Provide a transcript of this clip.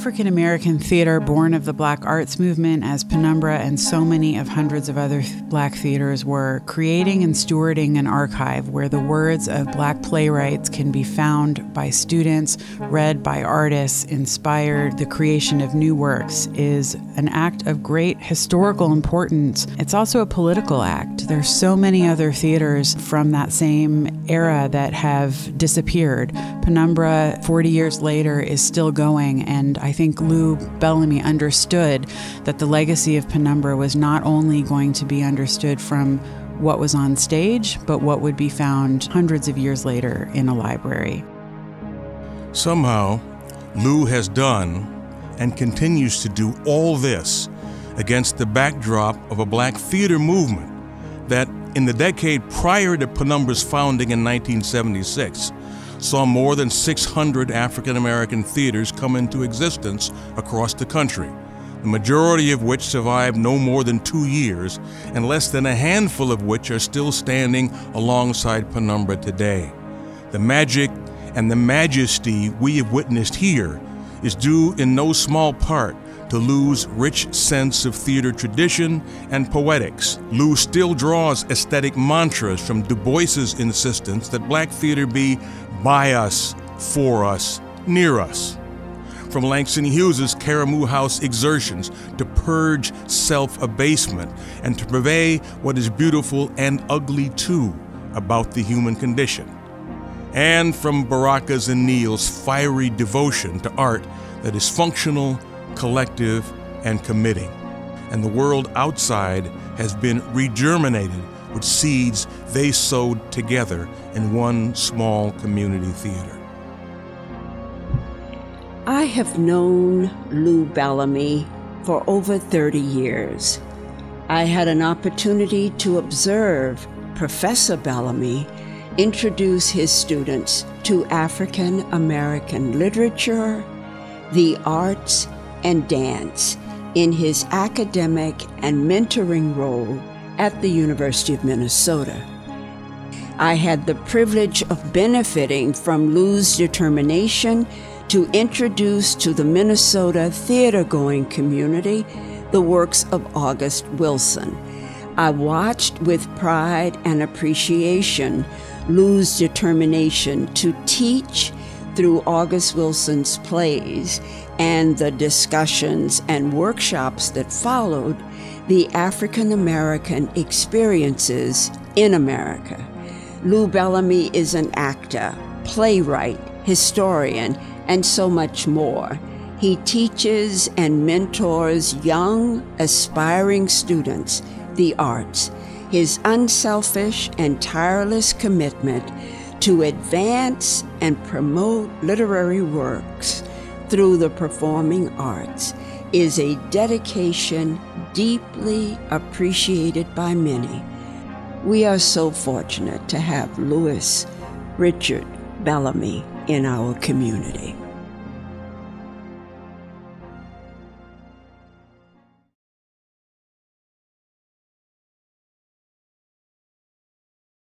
African-American theater born of the Black arts movement, as Penumbra and so many of hundreds of other Black theaters were, creating and stewarding an archive where the words of Black playwrights can be found by students, read by artists, inspired the creation of new works, is an act of great historical importance. It's also a political act. There's so many other theaters from that same era that have disappeared. Penumbra, 40 years later, is still going, and I think Lou Bellamy understood that the legacy of Penumbra was not only going to be understood from what was on stage, but what would be found hundreds of years later in a library. Somehow, Lou has done and continues to do all this against the backdrop of a Black theater movement that, in the decade prior to Penumbra's founding in 1976, saw more than 600 African-American theaters come into existence across the country, the majority of which survived no more than 2 years, and less than a handful of which are still standing alongside Penumbra today. The magic and the majesty we have witnessed here is due in no small part to Lou's rich sense of theater tradition and poetics. Lou still draws aesthetic mantras from Du Bois's insistence that Black theater be by us, for us, near us. From Langston Hughes's Caramoo House exertions to purge self-abasement and to purvey what is beautiful and ugly too about the human condition. And from Baraka's and Neil's fiery devotion to art that is functional, collective, and committing. And the world outside has been regerminated with seeds they sowed together in one small community theater. I have known Lou Bellamy for over 30 years. I had an opportunity to observe Professor Bellamy introduce his students to African American literature, the arts, and dance in his academic and mentoring role at the University of Minnesota. I had the privilege of benefiting from Lou's determination to introduce to the Minnesota theater-going community the works of August Wilson. I watched with pride and appreciation Lou's determination to teach through August Wilson's plays and the discussions and workshops that followed the African American experiences in America. Lou Bellamy is an actor, playwright, historian, and so much more. He teaches and mentors young, aspiring students the arts. His unselfish and tireless commitment to advance and promote literary works through the performing arts is a dedication deeply appreciated by many. We are so fortunate to have Louis Richard Bellamy in our community.